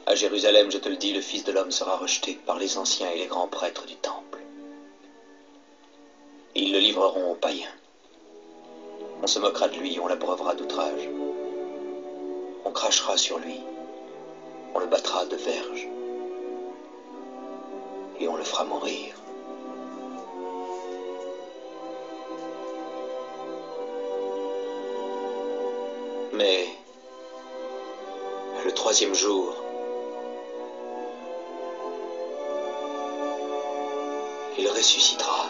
À Jérusalem, je te le dis, le Fils de l'homme sera rejeté par les anciens et les grands prêtres du temple. Ils le livreront aux païens. On se moquera de lui, on l'abreuvera d'outrage. On crachera sur lui. On le battra de verges. Et on le fera mourir. Mais le troisième jour, il ressuscitera.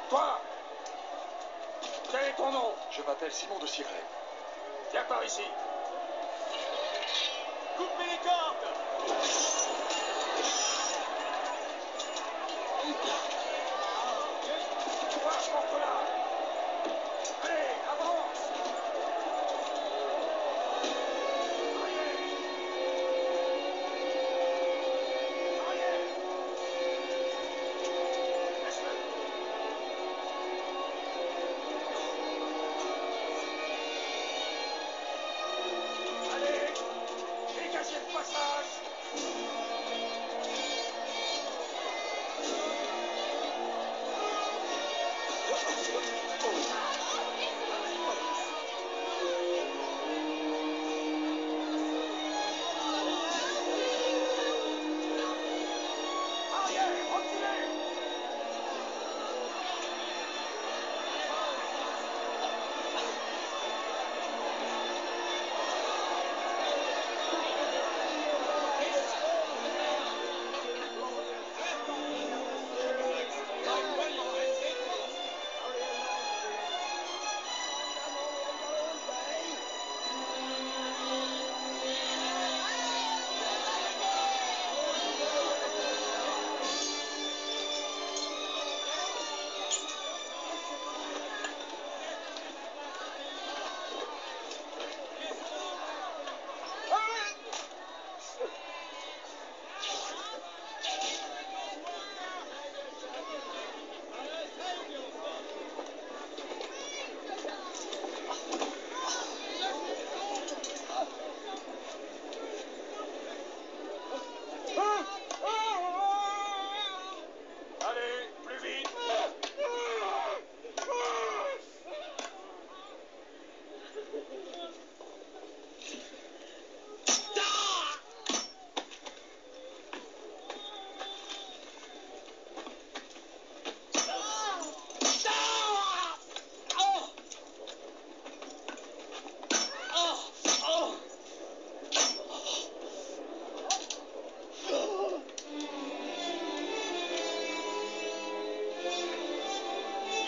Toi! Quel est ton nom? Je m'appelle Simon de Cyrène. Viens par ici. Coupez les cordes! Toi, porte-la. Allez, avance. Arrière. Arrière. Laisse-le. Allez, dégagez le passage. Arrière, reculez. Allez, plus vite.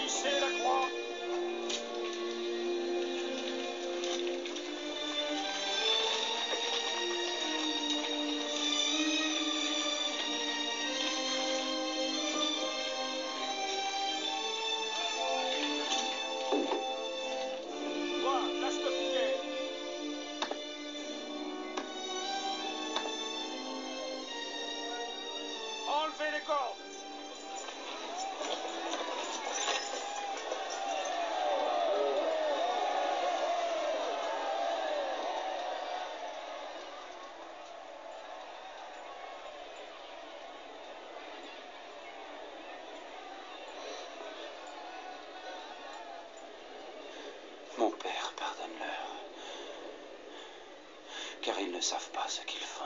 Hissez la croix. Toi, lâche le piquet. Enlevez les cordes. Mon père, pardonne-leur, car ils ne savent pas ce qu'ils font.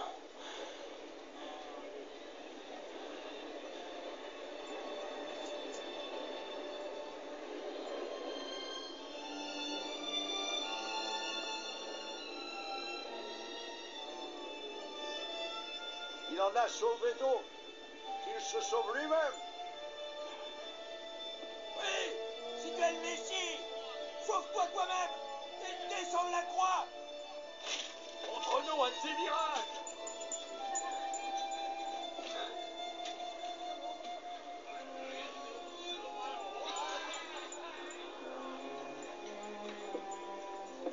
Il en a sauvé d'autres. Qu'il se sauve lui-même. Oui! le Messie. Sauve-toi toi-même et descends de la croix. Montre-nous un de ces miracles.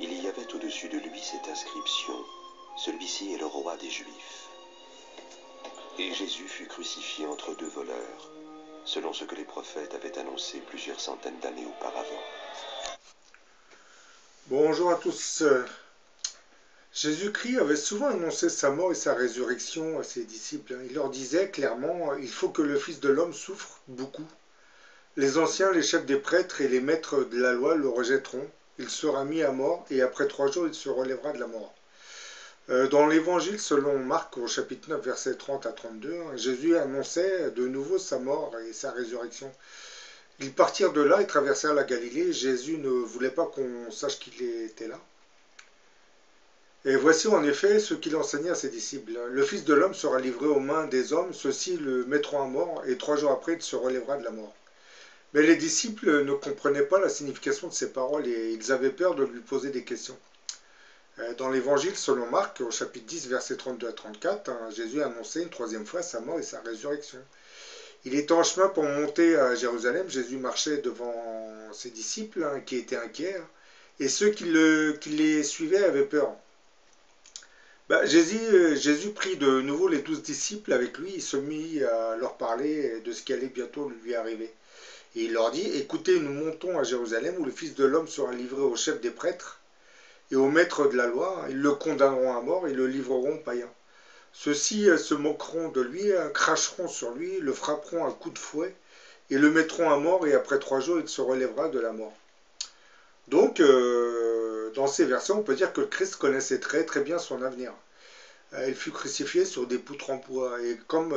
Il y avait au-dessus de lui cette inscription: celui-ci est le roi des Juifs. Et Jésus fut crucifié entre deux voleurs, selon ce que les prophètes avaient annoncé plusieurs centaines d'années auparavant. Bonjour à tous. Jésus-Christ avait souvent annoncé sa mort et sa résurrection à ses disciples. Il leur disait clairement: il faut que le Fils de l'homme souffre beaucoup. Les anciens, les chefs des prêtres et les maîtres de la loi le rejetteront. Il sera mis à mort et après 3 jours il se relèvera de la mort. Dans l'évangile selon Marc au chapitre 9 versets 30 à 32, Jésus annonçait de nouveau sa mort et sa résurrection. Ils partirent de là et traversèrent la Galilée. Jésus ne voulait pas qu'on sache qu'il était là. Et voici en effet ce qu'il enseignait à ses disciples. Le Fils de l'homme sera livré aux mains des hommes, ceux-ci le mettront à mort et 3 jours après il se relèvera de la mort. Mais les disciples ne comprenaient pas la signification de ces paroles et ils avaient peur de lui poser des questions. Dans l'évangile selon Marc, au chapitre 10, versets 32 à 34, Jésus a annoncé une 3e fois sa mort et sa résurrection. Il était en chemin pour monter à Jérusalem. Jésus marchait devant ses disciples qui étaient inquiets et ceux qui les suivaient avaient peur. Jésus prit de nouveau les 12 disciples avec lui. Il se mit à leur parler de ce qui allait bientôt lui arriver. Et il leur dit: écoutez, nous montons à Jérusalem où le Fils de l'homme sera livré aux chefs des prêtres et aux maîtres de la loi. Ils le condamneront à mort et le livreront aux païens. Ceux-ci se moqueront de lui, cracheront sur lui, le frapperont à coups de fouet et le mettront à mort et après 3 jours il se relèvera de la mort. Donc, dans ces versets, on peut dire que le Christ connaissait très très bien son avenir. Il fut crucifié sur des poutres en bois et comme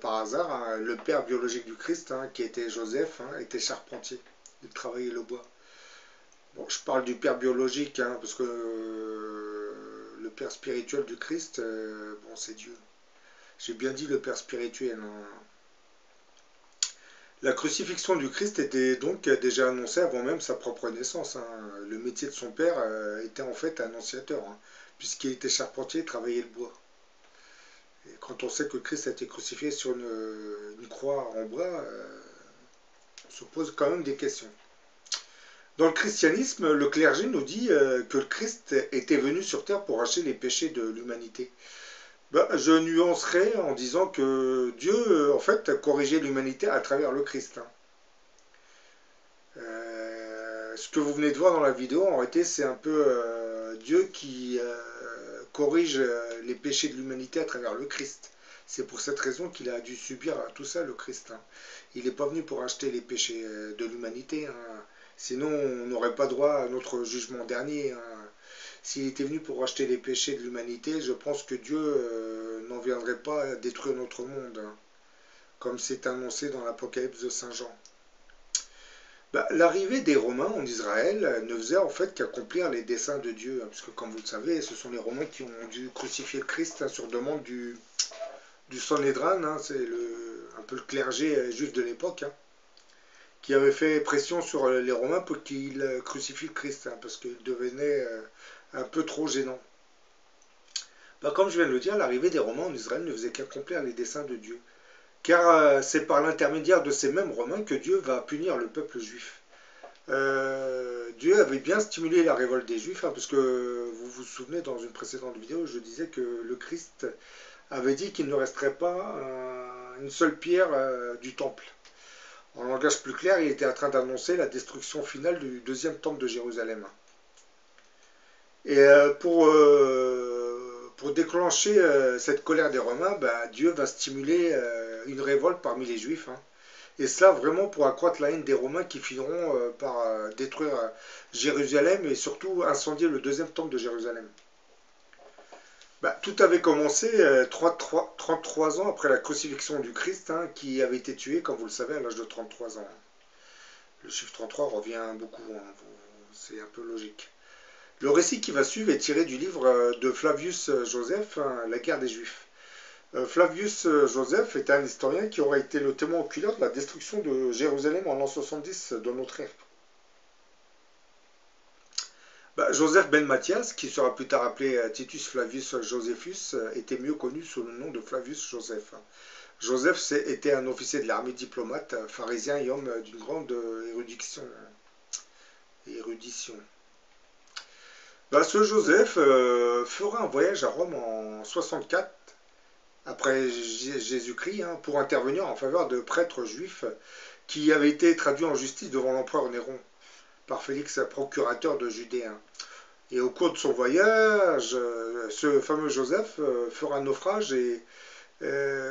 par hasard, le père biologique du Christ, qui était Joseph, était charpentier. Il travaillait le bois. Bon, je parle du père biologique parce que le père spirituel du Christ, bon, c'est Dieu. J'ai bien dit le père spirituel. La crucifixion du Christ était donc déjà annoncée avant même sa propre naissance. Le métier de son père était en fait annonciateur, puisqu'il était charpentier et travaillait le bois. Et quand on sait que Christ a été crucifié sur une croix en bois, on se pose quand même des questions. Dans le christianisme, le clergé nous dit que le Christ était venu sur terre pour racheter les péchés de l'humanité. Je nuancerai en disant que Dieu, en fait, a corrigé l'humanité à travers le Christ. Ce que vous venez de voir dans la vidéo, en réalité, c'est un peu Dieu qui corrige les péchés de l'humanité à travers le Christ. C'est pour cette raison qu'il a dû subir tout ça, le Christ. Il n'est pas venu pour racheter les péchés de l'humanité. Sinon, on n'aurait pas droit à notre jugement dernier. S'il était venu pour racheter les péchés de l'humanité, je pense que Dieu n'en viendrait pas à détruire notre monde, comme c'est annoncé dans l'Apocalypse de Saint Jean. L'arrivée des Romains en Israël ne faisait en fait qu'accomplir les desseins de Dieu, parce que comme vous le savez, ce sont les Romains qui ont dû crucifier le Christ sur demande du Sanhédrin, c'est un peu le clergé juif de l'époque, qui avait fait pression sur les Romains pour qu'ils crucifient le Christ, parce qu'il devenait un peu trop gênant. Comme je viens de le dire, l'arrivée des Romains en Israël ne faisait qu'accomplir les desseins de Dieu. Car c'est par l'intermédiaire de ces mêmes Romains que Dieu va punir le peuple juif. Dieu avait bien stimulé la révolte des Juifs, parce que vous vous souvenez, dans une précédente vidéo, je disais que le Christ avait dit qu'il ne resterait pas une seule pierre du temple. En langage plus clair, il était en train d'annoncer la destruction finale du 2e temple de Jérusalem. Et pour déclencher cette colère des Romains, Dieu va stimuler une révolte parmi les Juifs. Et cela vraiment pour accroître la haine des Romains qui finiront par détruire Jérusalem et surtout incendier le 2e temple de Jérusalem. Tout avait commencé 33 ans après la crucifixion du Christ, qui avait été tué, comme vous le savez, à l'âge de 33 ans. Le chiffre 33 revient beaucoup, c'est un peu logique. Le récit qui va suivre est tiré du livre de Flavius Joseph, La guerre des Juifs. Flavius Joseph est un historien qui aurait été le témoin oculaire de la destruction de Jérusalem en l'an 70 de notre ère. Joseph ben Matthias, qui sera plus tard appelé Titus Flavius Josephus, était mieux connu sous le nom de Flavius Joseph. Joseph était un officier de l'armée, diplomate, pharisien et homme d'une grande érudition. Ce Joseph fera un voyage à Rome en 64 après Jésus-Christ pour intervenir en faveur de prêtres juifs qui avaient été traduits en justice devant l'empereur Néron par Félix, procurateur de Judée. Et au cours de son voyage, ce fameux Joseph fera un naufrage et,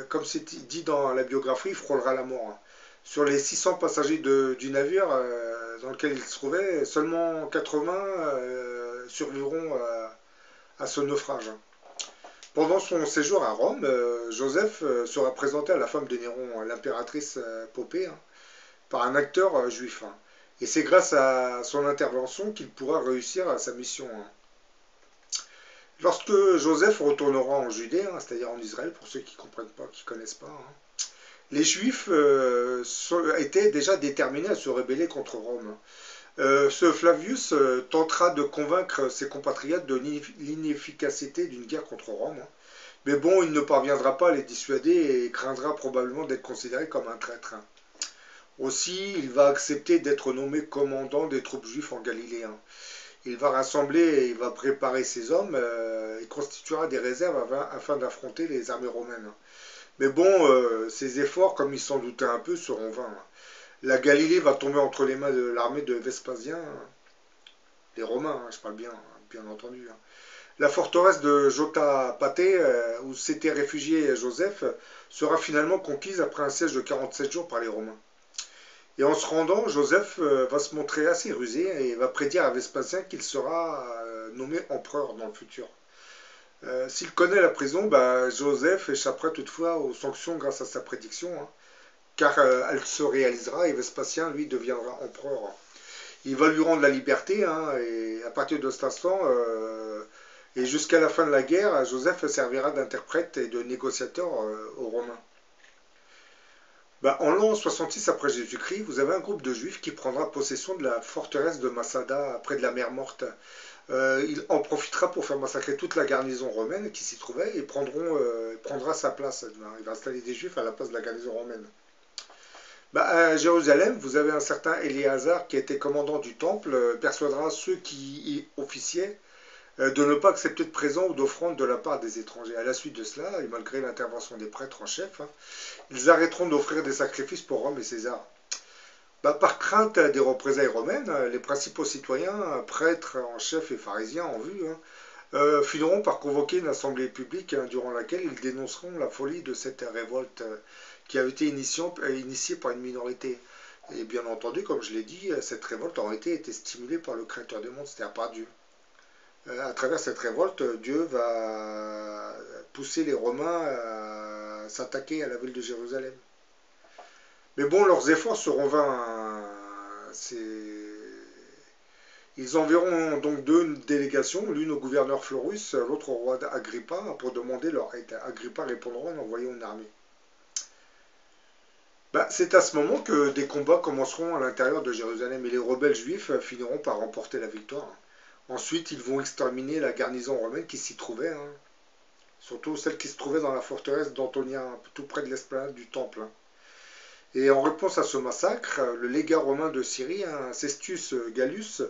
comme c'est dit dans la biographie, il frôlera la mort. Sur les 600 passagers du navire dans lequel il se trouvait, seulement 80 survivront à ce naufrage. Pendant son séjour à Rome, Joseph sera présenté à la femme de Néron, l'impératrice Poppée, par un acteur juif. Et c'est grâce à son intervention qu'il pourra réussir à sa mission. Lorsque Joseph retournera en Judée, c'est-à-dire en Israël, pour ceux qui ne comprennent pas, qui ne connaissent pas, les Juifs étaient déjà déterminés à se rebeller contre Rome. Ce Flavius tentera de convaincre ses compatriotes de l'inefficacité d'une guerre contre Rome. Mais bon, il ne parviendra pas à les dissuader et craindra probablement d'être considéré comme un traître. Aussi, il va accepter d'être nommé commandant des troupes juives en Galilée. Il va rassembler et il va préparer ses hommes et constituera des réserves afin d'affronter les armées romaines. Mais bon, ces efforts, comme il s'en doutait un peu, seront vains. La Galilée va tomber entre les mains de l'armée de Vespasien, les Romains, je parle bien entendu. La forteresse de Jotapata, où s'était réfugié Joseph, sera finalement conquise après un siège de 47 jours par les Romains. Et en se rendant, Joseph va se montrer assez rusé et va prédire à Vespasien qu'il sera nommé empereur dans le futur. S'il connaît la prison, Joseph échappera toutefois aux sanctions grâce à sa prédiction, car elle se réalisera et Vespasien, lui, deviendra empereur. Il va lui rendre la liberté, et à partir de cet instant, et jusqu'à la fin de la guerre, Joseph servira d'interprète et de négociateur aux Romains. En l'an 66 après Jésus-Christ, vous avez un groupe de Juifs qui prendra possession de la forteresse de Massada, près de la mer Morte. Il en profitera pour faire massacrer toute la garnison romaine qui s'y trouvait et prendra sa place. Il va installer des Juifs à la place de la garnison romaine. À Jérusalem, vous avez un certain Éléazar qui était commandant du temple, persuadera ceux qui y officiaient de ne pas accepter de présents ou d'offrandes de la part des étrangers. À la suite de cela, et malgré l'intervention des prêtres en chef, ils arrêteront d'offrir des sacrifices pour Rome et César. Par crainte des représailles romaines, les principaux citoyens, prêtres en chef et pharisiens en vue, finiront par convoquer une assemblée publique durant laquelle ils dénonceront la folie de cette révolte qui avait été initiée par une minorité. Et bien entendu, comme je l'ai dit, cette révolte aurait été stimulée par le Créateur des mondes, c'est-à-dire par Dieu. À travers cette révolte, Dieu va pousser les Romains à s'attaquer à la ville de Jérusalem. Mais bon, leurs efforts seront vains. Ils enverront donc deux délégations, l'une au gouverneur Florus, l'autre au roi Agrippa, pour demander leur aide. Agrippa répondra en envoyant une armée. C'est à ce moment que des combats commenceront à l'intérieur de Jérusalem et les rebelles juifs finiront par remporter la victoire. Ensuite, ils vont exterminer la garnison romaine qui s'y trouvait, surtout celle qui se trouvait dans la forteresse d'Antonia, tout près de l'esplanade du temple. Et en réponse à ce massacre, le légat romain de Syrie, Cestius Gallus,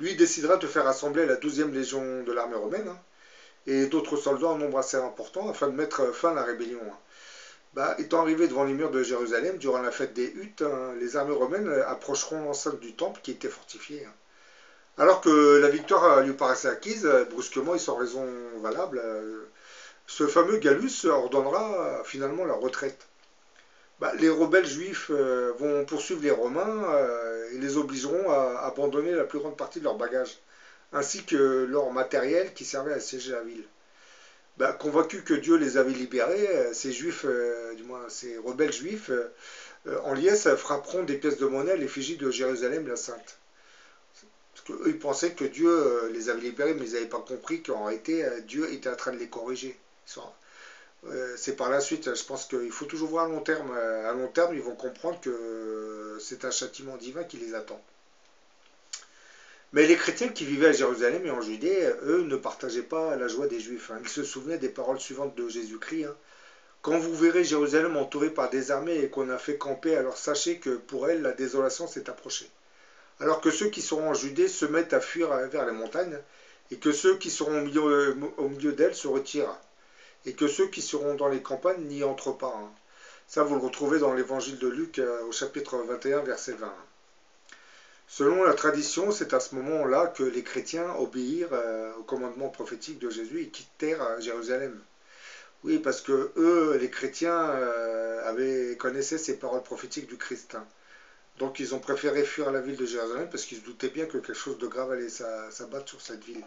lui décidera de faire assembler la 12e légion de l'armée romaine et d'autres soldats en nombre assez important afin de mettre fin à la rébellion. Étant arrivés devant les murs de Jérusalem durant la fête des Huttes, les armées romaines approcheront l'enceinte du temple qui était fortifié. Alors que la victoire lui paraissait acquise, brusquement et sans raison valable, ce fameux Gallus ordonnera finalement la retraite. Les rebelles juifs vont poursuivre les Romains et les obligeront à abandonner la plus grande partie de leurs bagages, ainsi que leur matériel qui servait à assiéger la ville. Convaincus que Dieu les avait libérés, ces rebelles juifs, en liesse, frapperont des pièces de monnaie à l'effigie de Jérusalem la Sainte. Parce qu'eux, ils pensaient que Dieu les avait libérés, mais ils n'avaient pas compris qu'en réalité, Dieu était en train de les corriger. C'est par la suite, je pense qu'il faut toujours voir à long terme. À long terme, ils vont comprendre que c'est un châtiment divin qui les attend. Mais les chrétiens qui vivaient à Jérusalem et en Judée, eux, ne partageaient pas la joie des Juifs. Ils se souvenaient des paroles suivantes de Jésus-Christ. Quand vous verrez Jérusalem entourée par des armées et qu'on a fait camper, alors sachez que pour elle, la désolation s'est approchée. Alors que ceux qui seront en Judée se mettent à fuir vers les montagnes, et que ceux qui seront au milieu d'elle se retirent, et que ceux qui seront dans les campagnes n'y entrent pas. Ça, vous le retrouvez dans l'évangile de Luc au chapitre 21, verset 20. Selon la tradition, c'est à ce moment-là que les chrétiens obéirent au commandement prophétique de Jésus et quittèrent Jérusalem. Oui, parce que eux, les chrétiens, connaissaient ces paroles prophétiques du Christ. Donc ils ont préféré fuir la ville de Jérusalem parce qu'ils se doutaient bien que quelque chose de grave allait s'abattre sur cette ville.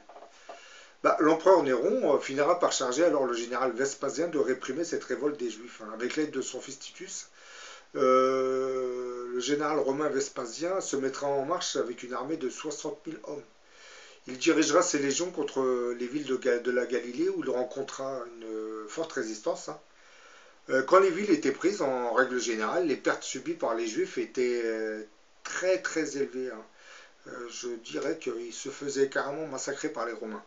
L'empereur Néron finira par charger alors le général Vespasien de réprimer cette révolte des Juifs. Avec l'aide de son fils Titus, le général romain Vespasien se mettra en marche avec une armée de 60 000 hommes. Il dirigera ses légions contre les villes de la Galilée où il rencontrera une forte résistance. Quand les villes étaient prises, en règle générale, les pertes subies par les Juifs étaient très très élevées. Je dirais qu'ils se faisaient carrément massacrer par les Romains.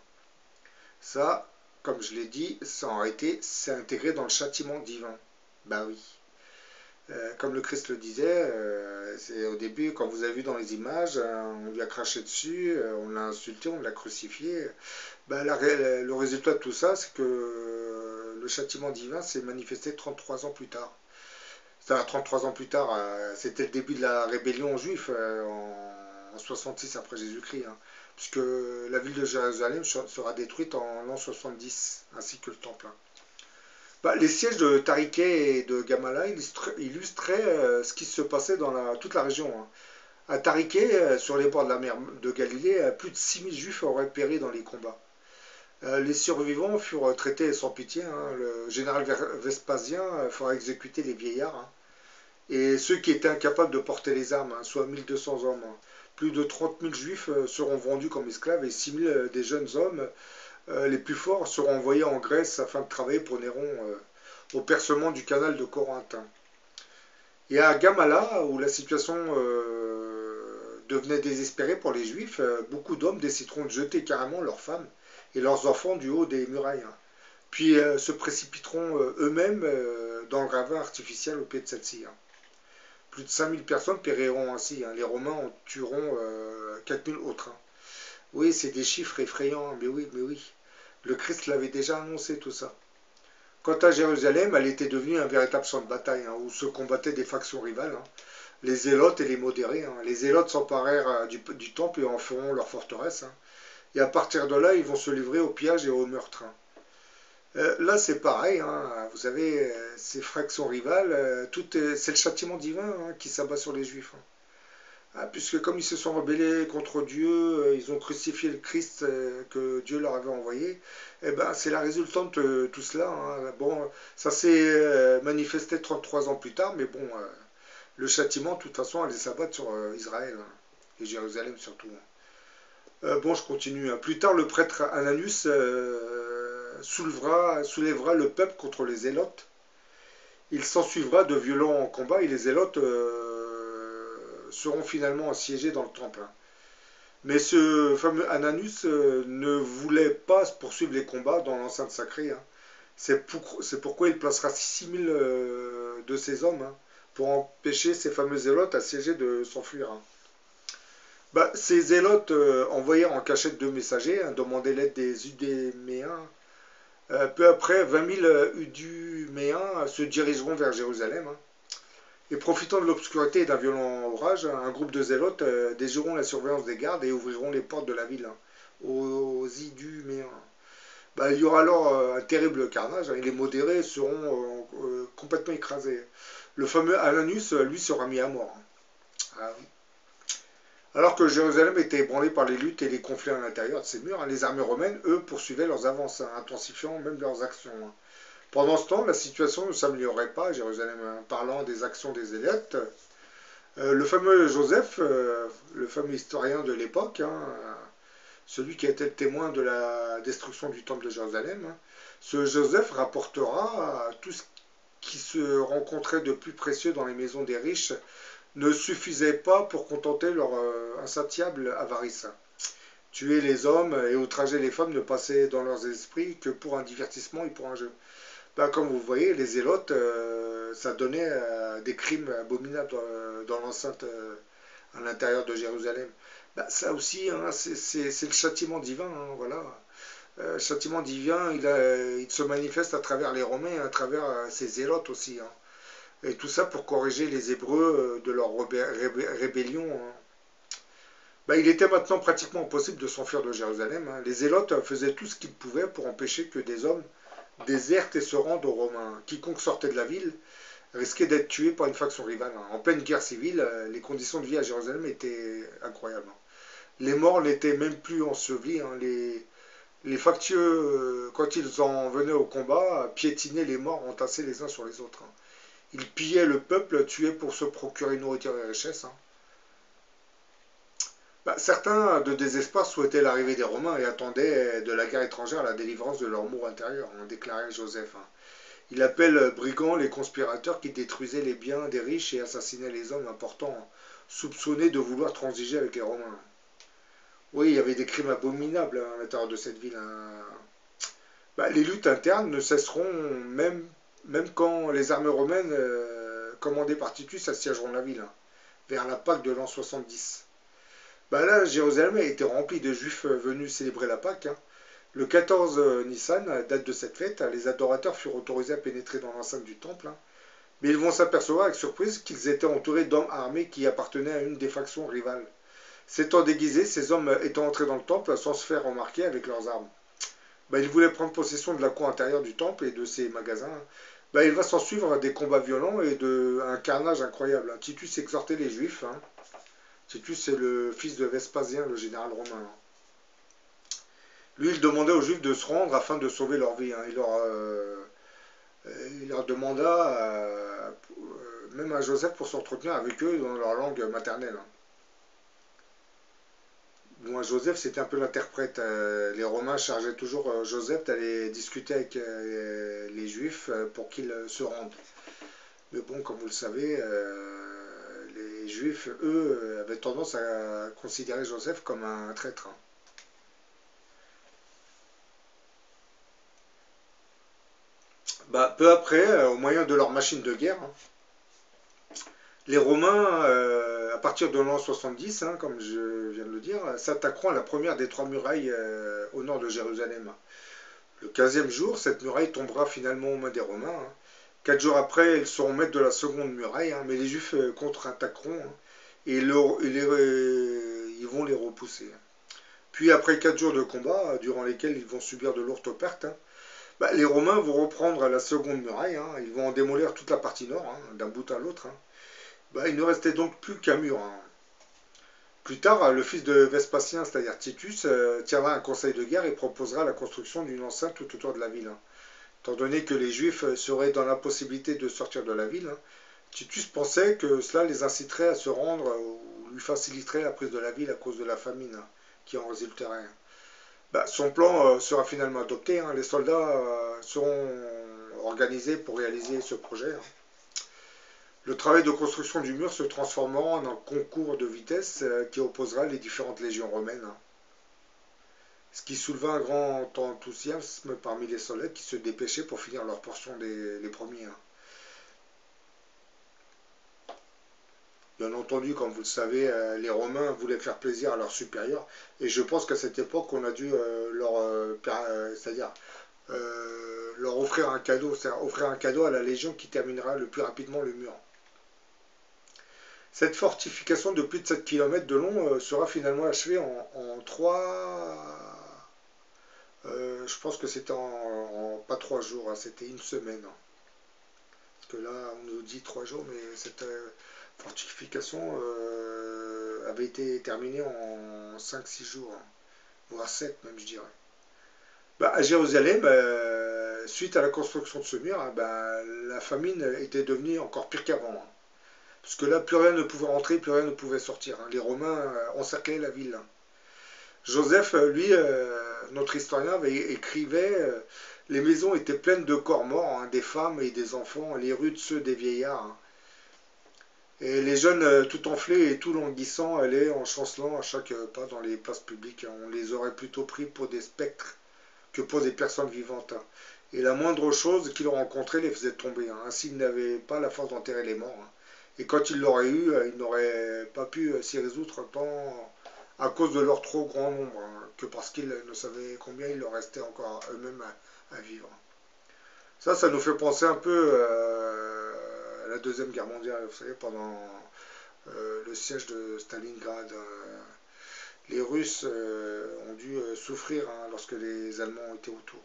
Ça, comme je l'ai dit, c'est intégré dans le châtiment divin. Bah oui. Comme le Christ le disait, c'est au début, quand vous avez vu dans les images, on lui a craché dessus, on l'a insulté, on l'a crucifié. Le résultat de tout ça, c'est que le châtiment divin s'est manifesté 33 ans plus tard. C'est-à-dire 33 ans plus tard, c'était le début de la rébellion juive en 66 après Jésus-Christ, puisque la ville de Jérusalem sera détruite en l'an 70, ainsi que le temple. Les sièges de Tariquet et de Gamala illustraient ce qui se passait dans toute la région. À Tariquet, sur les bords de la mer de Galilée, plus de 6000 juifs auraient péri dans les combats. Les survivants furent traités sans pitié. Le général Vespasien fera exécuter les vieillards. Et ceux qui étaient incapables de porter les armes, soit 1200 hommes. Plus de 30 000 juifs seront vendus comme esclaves et 6 000 des jeunes hommes les plus forts seront envoyés en Grèce afin de travailler pour Néron au percement du canal de Corinthe. Et à Gamala, où la situation devenait désespérée pour les Juifs, beaucoup d'hommes décideront de jeter carrément leurs femmes et leurs enfants du haut des murailles, puis se précipiteront eux-mêmes dans le ravin artificiel au pied de celle-ci. Plus de 5000 personnes périront ainsi. Les Romains en tueront 4000 autres. Oui, c'est des chiffres effrayants, mais oui. Le Christ l'avait déjà annoncé tout ça. Quant à Jérusalem, elle était devenue un véritable champ de bataille, où se combattaient des factions rivales, les zélotes et les modérés. Les zélotes s'emparèrent du temple et en feront leur forteresse. Et à partir de là, ils vont se livrer au pillage et au meurtre. Là, c'est pareil, vous savez, ces factions rivales, c'est le châtiment divin qui s'abat sur les Juifs. Puisque comme ils se sont rebellés contre Dieu, ils ont crucifié le Christ que Dieu leur avait envoyé, c'est la résultante de tout cela. Bon, ça s'est manifesté 33 ans plus tard, mais bon, le châtiment, de toute façon, allait s'abattre sur Israël, et Jérusalem surtout. Bon, je continue. Plus tard, le prêtre Ananius soulèvera le peuple contre les zélotes. Il s'ensuivra de violents combats et les zélotes seront finalement assiégés dans le temple. Mais ce fameux Ananius ne voulait pas poursuivre les combats dans l'enceinte sacrée. C'est pourquoi il placera 6000 de ses hommes pour empêcher ces fameux zélotes assiégés de s'enfuir. Ces zélotes envoyèrent en cachette 2 messagers, demandaient l'aide des Udéméens. Peu après, 20 000 Uduméens se dirigeront vers Jérusalem. Et profitant de l'obscurité et d'un violent orage, un groupe de zélotes déjoueront la surveillance des gardes et ouvriront les portes de la ville aux Iduméens. Il y aura alors un terrible carnage et les modérés seront complètement écrasés. Le fameux Ananius, lui, sera mis à mort. Alors que Jérusalem était ébranlée par les luttes et les conflits à l'intérieur de ses murs, les armées romaines, eux, poursuivaient leurs avances, intensifiant même leurs actions. Pendant ce temps, la situation ne s'améliorait pas à Jérusalem. Parlant des actions des zélotes, le fameux Joseph, le fameux historien de l'époque, celui qui a été le témoin de la destruction du temple de Jérusalem, ce Joseph rapportera tout ce qui se rencontrait de plus précieux dans les maisons des riches ne suffisait pas pour contenter leur insatiable avarice. Tuer les hommes et outrager les femmes ne passait dans leurs esprits que pour un divertissement et pour un jeu. Ben, comme vous voyez, les zélotes, ça donnait des crimes abominables dans l'enceinte à l'intérieur de Jérusalem. Ben, ça aussi, hein, c'est le châtiment divin, hein, voilà. Châtiment divin, il se manifeste à travers les Romains, à travers ces zélotes aussi, hein. Et tout ça pour corriger les Hébreux de leur rébellion, hein. Ben, il était maintenant pratiquement impossible de s'enfuir de Jérusalem, hein. Les zélotes faisaient tout ce qu'ils pouvaient pour empêcher que des hommes désertent et se rendent aux Romains. Quiconque sortait de la ville risquait d'être tué par une faction rivale, hein. En pleine guerre civile, les conditions de vie à Jérusalem étaient incroyables, hein. Les morts n'étaient même plus ensevelis, hein. Les factieux, quand ils en venaient au combat, piétinaient les morts entassés les uns sur les autres, hein. Ils pillaient le peuple, tuaient pour se procurer nourriture et richesse, hein. Bah, certains, de désespoir, souhaitaient l'arrivée des Romains et attendaient de la guerre étrangère la délivrance de leur mur intérieur, hein, déclarait Joseph, hein. Il appelle brigands les conspirateurs qui détruisaient les biens des riches et assassinaient les hommes importants, soupçonnés de vouloir transiger avec les Romains. Oui, il y avait des crimes abominables, hein, à l'intérieur de cette ville, hein. Bah, les luttes internes ne cesseront même quand les armées romaines commandées par Titus assiégeront la ville, hein, vers la Pâque de l'an 70. Bah là, Jérusalem a été remplie de juifs venus célébrer la Pâque, hein. Le 14 Nissan, date de cette fête, les adorateurs furent autorisés à pénétrer dans l'enceinte du temple, hein. Mais ils vont s'apercevoir avec surprise qu'ils étaient entourés d'hommes armés qui appartenaient à une des factions rivales. S'étant déguisés, ces hommes étant entrés dans le temple sans se faire remarquer avec leurs armes. Bah, ils voulaient prendre possession de la cour intérieure du temple et de ses magasins. Bah, il va s'en suivre des combats violents et un carnage incroyable, hein. Titus exhortait les juifs, hein. Titus c'est le fils de Vespasien, le général romain, hein. Lui, il demandait aux juifs de se rendre afin de sauver leur vie, hein. Il leur demanda, même à Joseph, pour s'entretenir avec eux dans leur langue maternelle, hein. Bon, Joseph, c'était un peu l'interprète. Les Romains chargeaient toujours Joseph d'aller discuter avec les Juifs pour qu'ils se rendent. Mais bon, comme vous le savez, les Juifs, eux, avaient tendance à considérer Joseph comme un traître, hein. Bah, peu après, au moyen de leur machine de guerre, hein, les Romains, à partir de l'an 70, hein, comme je viens de le dire, s'attaqueront à la première des trois murailles au nord de Jérusalem. Le 15e jour, cette muraille tombera finalement aux mains des Romains, hein. 4 jours après, ils seront maîtres de la seconde muraille, hein, mais les Juifs contre-attaqueront, hein, et ils vont les repousser. Puis après 4 jours de combat, durant lesquels ils vont subir de lourdes pertes, hein, bah, les Romains vont reprendre la seconde muraille, hein, ils vont en démolir toute la partie nord, hein, d'un bout à l'autre, hein. Bah, il ne restait donc plus qu'un mur, hein. Plus tard, le fils de Vespasien, c'est-à-dire Titus, tiendra un conseil de guerre et proposera la construction d'une enceinte tout autour de la ville, hein. Étant donné que les Juifs seraient dans l'impossibilité de sortir de la ville, hein, Titus pensait que cela les inciterait à se rendre ou lui faciliterait la prise de la ville à cause de la famine, hein, qui en résulterait. Bah, son plan sera finalement adopté, hein. Les soldats seront organisés pour réaliser ce projet, hein. Le travail de construction du mur se transformera en un concours de vitesse qui opposera les différentes légions romaines, hein. Ce qui souleva un grand enthousiasme parmi les soldats qui se dépêchaient pour finir leur portion les premiers, hein. Bien entendu, comme vous le savez, les Romains voulaient faire plaisir à leurs supérieurs, et je pense qu'à cette époque, on a dû leur offrir un cadeau, c'est-à-dire offrir un cadeau à la légion qui terminera le plus rapidement le mur. Cette fortification de plus de 7 km de long sera finalement achevée en 3... je pense que c'était pas 3 jours, hein, c'était une semaine, hein. Parce que là, on nous dit 3 jours, mais cette fortification avait été terminée en 5-6 jours, hein, voire 7 même, je dirais. Bah, à Jérusalem, suite à la construction de ce mur, hein, bah, la famine était devenue encore pire qu'avant, hein. Parce que là, plus rien ne pouvait rentrer, plus rien ne pouvait sortir, hein. Les Romains encerclaient la ville, hein. Joseph, lui, notre historien, écrivait les maisons étaient pleines de corps morts, hein, des femmes et des enfants, les rues de ceux des vieillards, hein. Et les jeunes, tout enflés et tout languissants, allaient en chancelant à chaque pas dans les places publiques. On les aurait plutôt pris pour des spectres que pour des personnes vivantes. Et la moindre chose qu'ils rencontraient les faisait tomber. Ainsi, ils n'avaient pas la force d'enterrer les morts. Et quand ils l'auraient eu, ils n'auraient pas pu s'y résoudre tant à cause de leur trop grand nombre, que parce qu'ils ne savaient combien il leur restait encore à eux-mêmes à vivre. Ça nous fait penser un peu à la Deuxième Guerre mondiale, vous savez, pendant le siège de Stalingrad. Les Russes ont dû souffrir lorsque les Allemands étaient autour.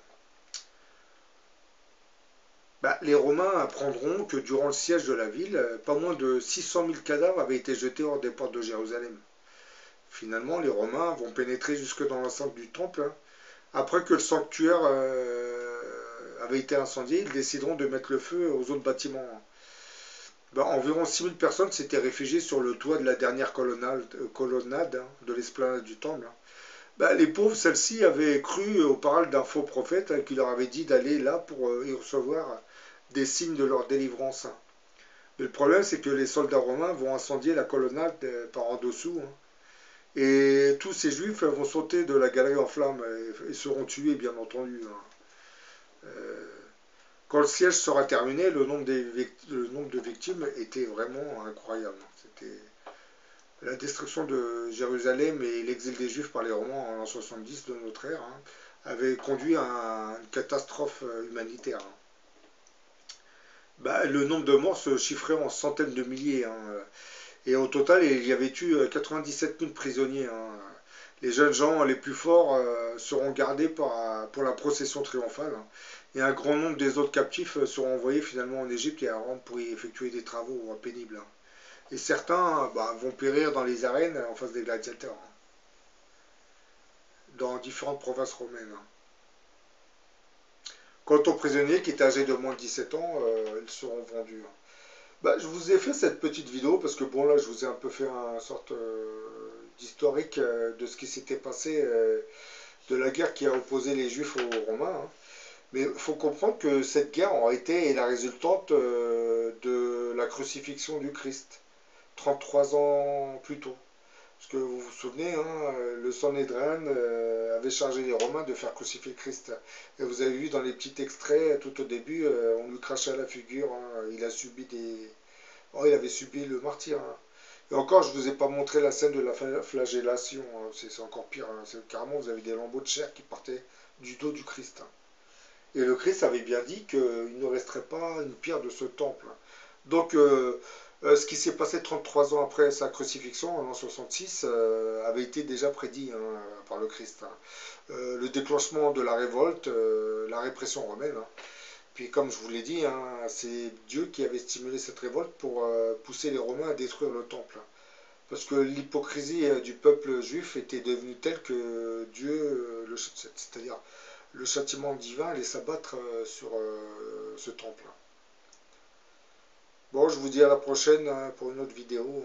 Les Romains apprendront que durant le siège de la ville, pas moins de 600 000 cadavres avaient été jetés hors des portes de Jérusalem. Finalement, les Romains vont pénétrer jusque dans l'enceinte du temple. Après que le sanctuaire avait été incendié, ils décideront de mettre le feu aux autres bâtiments. Environ 6000 personnes s'étaient réfugiées sur le toit de la dernière colonnade de l'esplanade du temple. Les pauvres, celles-ci avaient cru aux paroles d'un faux prophète qui leur avait dit d'aller là pour y recevoir des signes de leur délivrance. Mais le problème, c'est que les soldats romains vont incendier la colonnade par en dessous. Et tous ces juifs vont sauter de la galerie en flammes et seront tués, bien entendu. Quand le siège sera terminé, le nombre de victimes était vraiment incroyable. C'était la destruction de Jérusalem et l'exil des Juifs par les Romains en l'an 70 de notre ère avait conduit à une catastrophe humanitaire. Le nombre de morts se chiffrait en centaines de milliers. Et au total, il y avait eu 97 000 prisonniers. Les jeunes gens les plus forts seront gardés pour la procession triomphale. Et un grand nombre des autres captifs seront envoyés finalement en Égypte et à Rome pour y effectuer des travaux pénibles. Et certains vont périr dans les arènes en face des gladiateurs, dans différentes provinces romaines. Quant aux prisonniers qui étaient âgés de moins de 17 ans, ils seront vendus. Je vous ai fait cette petite vidéo parce que là je vous ai un peu fait une sorte d'historique de ce qui s'était passé, de la guerre qui a opposé les Juifs aux Romains. Mais il faut comprendre que cette guerre en réalité est la résultante de la crucifixion du Christ, 33 ans plus tôt. Parce que vous vous souvenez, le Sanhédrin avait chargé les Romains de faire crucifier le Christ. Et vous avez vu dans les petits extraits, tout au début, on lui crachait à la figure. Il a subi il avait subi le martyre. Et encore, je ne vous ai pas montré la scène de la flagellation. C'est encore pire. Carrément, vous avez des lambeaux de chair qui partaient du dos du Christ. Et le Christ avait bien dit qu'il ne resterait pas une pierre de ce temple. Donc, ce qui s'est passé 33 ans après sa crucifixion, en l'an 66, avait été déjà prédit par le Christ. Le déclenchement de la révolte, la répression romaine. Puis comme je vous l'ai dit, c'est Dieu qui avait stimulé cette révolte pour pousser les Romains à détruire le temple. Parce que l'hypocrisie du peuple juif était devenue telle que Dieu, c'est-à-dire le châtiment divin, allait s'abattre sur ce temple. Bon, je vous dis à la prochaine pour une autre vidéo.